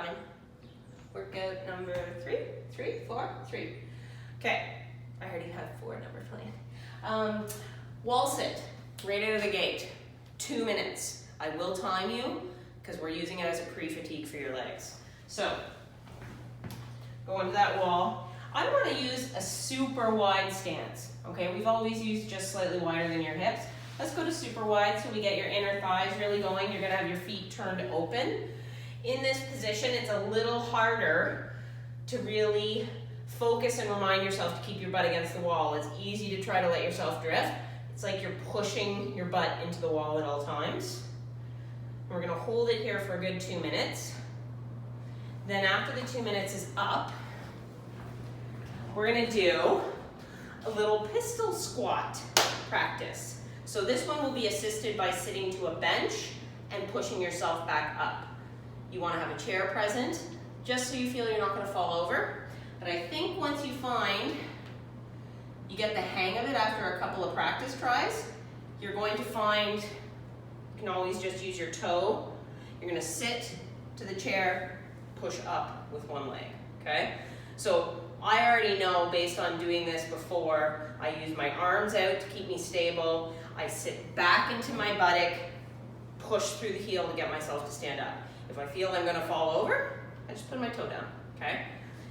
coming. Workout number 3. Okay, I already have 4 numbers planned. Wall sit, right out of the gate, 2 minutes. I will time you because we're using it as a pre-fatigue for your legs. So, go into that wall. I want to use a super wide stance. Okay, we've always used just slightly wider than your hips. Let's go to super wide so we get your inner thighs really going. You're gonna have your feet turned open. In this position, it's a little harder to really focus and remind yourself to keep your butt against the wall. It's easy to try to let yourself drift. It's like you're pushing your butt into the wall at all times. We're gonna hold it here for a good 2 minutes. Then after the 2 minutes is up, we're gonna do a little pistol squat practice. So this one will be assisted by sitting to a bench and pushing yourself back up. You want to have a chair present just so you feel you're not going to fall over. But I think once you find you get the hang of it after a couple of practice tries, you're going to find you can always just use your toe. You're going to sit to the chair, push up with one leg, okay? So I already know based on doing this before, I use my arms out to keep me stable. I sit back into my buttock, push through the heel to get myself to stand up. If I feel I'm gonna fall over, I just put my toe down, okay?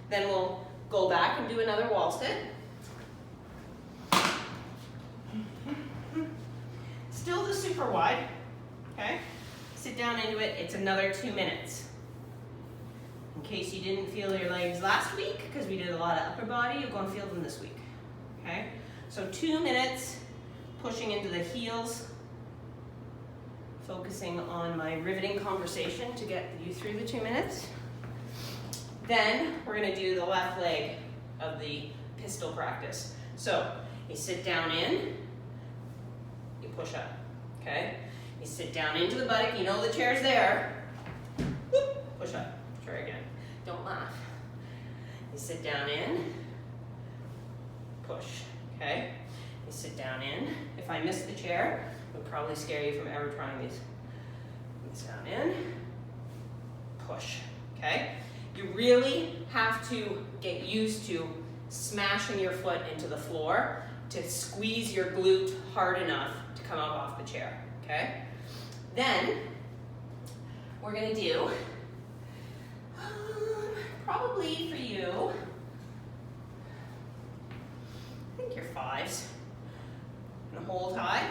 Then we'll go back and do another wall sit. Still the super wide, okay? Sit down into it, it's another 2 minutes. In case you didn't feel your legs last week, because we did a lot of upper body, you're going to feel them this week, okay? So 2 minutes, pushing into the heels, focusing on my riveting conversation to get you through the 2 minutes. Then we're going to do the left leg of the pistol practice. So you sit down in, you push up, okay? You sit down into the buttock, you know the chair's there, whoop, push up, try again. Don't laugh. You sit down in, push, okay? You sit down in. If I miss the chair, it would probably scare you from ever trying these. You sit down in, push, okay? You really have to get used to smashing your foot into the floor to squeeze your glute hard enough to come up off the chair, okay? Then, we're gonna do, probably for you, I think your 5s. And hold high.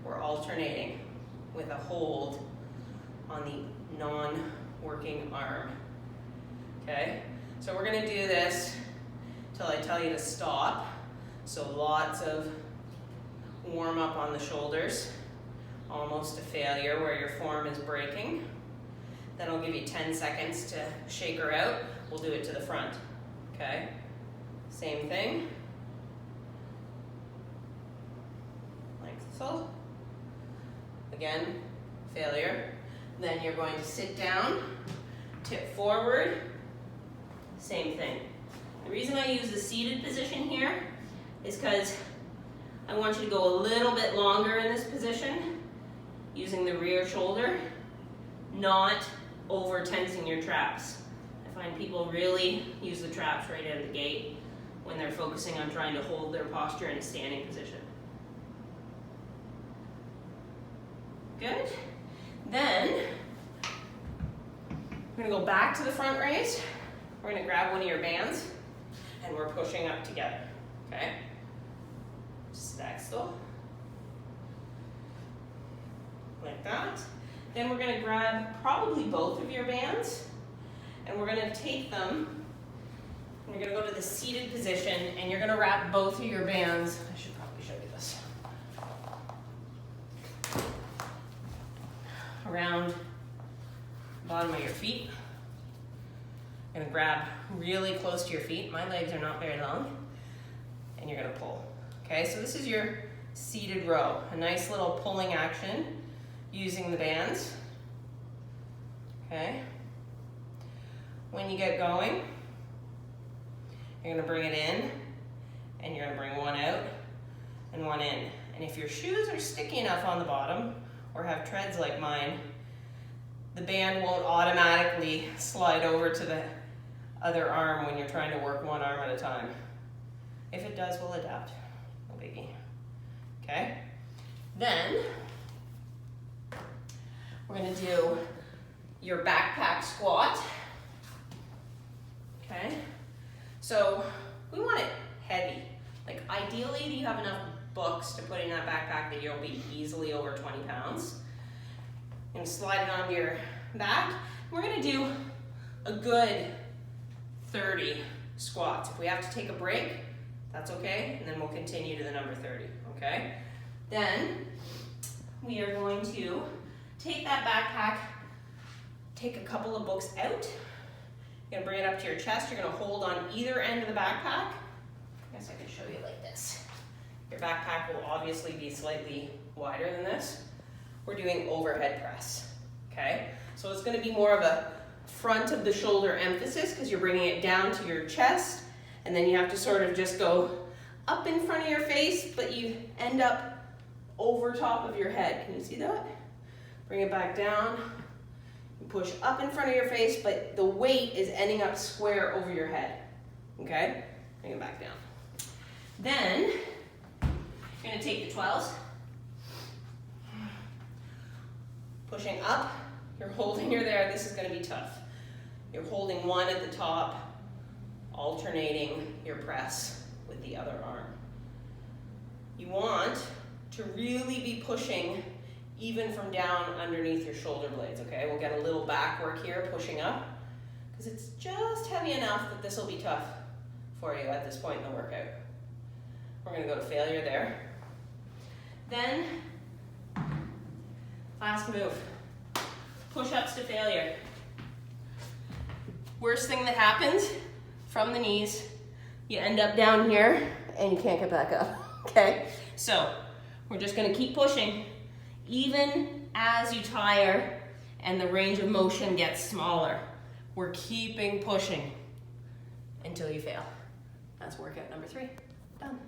We're alternating with a hold on the non-working arm. Okay? So we're gonna do this till I tell you to stop. So lots of warm up on the shoulders, almost to failure where your form is breaking. Then I'll give you 10 seconds to shake her out. We'll do it to the front, okay? Same thing. Like so. Again, failure. Then you're going to sit down, tip forward, same thing. The reason I use the seated position here is because I want you to go a little bit longer in this position, using the rear shoulder, not over tensing your traps. I find people really use the traps right out of the gate when they're focusing on trying to hold their posture in a standing position. Good. Then, we're gonna go back to the front raise. We're gonna grab one of your bands and we're pushing up together, okay? Stack still. Like that. Then we're going to grab probably both of your bands and we're going to take them and you're going to go to the seated position and you're going to wrap both of your bands. I should probably show you this. Around the bottom of your feet. You're going to grab really close to your feet. My legs are not very long. And you're going to pull. Okay, so this is your seated row. A nice little pulling action using the bands, okay? When you get going, you're gonna bring it in, and you're gonna bring one out and one in. And if your shoes are sticky enough on the bottom, or have treads like mine, the band won't automatically slide over to the other arm when you're trying to work one arm at a time. If it does, we'll adapt. No biggie. Okay? Then we're going to do your backpack squat. Okay? So we want it heavy. Like ideally, you have enough books to put in that backpack that you'll be easily over 20 pounds. And slide it onto your back. We're going to do a good 30 squats. If we have to take a break, that's okay, and then we'll continue to the number 30, okay? Then we are going to take that backpack, take a couple of books out. You're gonna bring it up to your chest. You're gonna hold on either end of the backpack. I guess I can show you like this. Your backpack will obviously be slightly wider than this. We're doing overhead press, okay? So it's gonna be more of a front of the shoulder emphasis because you're bringing it down to your chest, and then you have to sort of just go up in front of your face, but you end up over top of your head. Can you see that? Bring it back down. You push up in front of your face, but the weight is ending up square over your head. Okay? Bring it back down. Then, you're gonna take the 12s. Pushing up, you're holding her there. This is gonna be tough. You're holding one at the top, alternating your press with the other arm. You want to really be pushing even from down underneath your shoulder blades, okay? We'll get a little back work here, pushing up, because it's just heavy enough that this will be tough for you at this point in the workout. We're gonna go to failure there. Then, last move, push-ups to failure. Worst thing that happens, from the knees, you end up down here and you can't get back up, okay? So, we're just gonna keep pushing, even as you tire and the range of motion gets smaller. We're keeping pushing until you fail. That's workout number 3, done.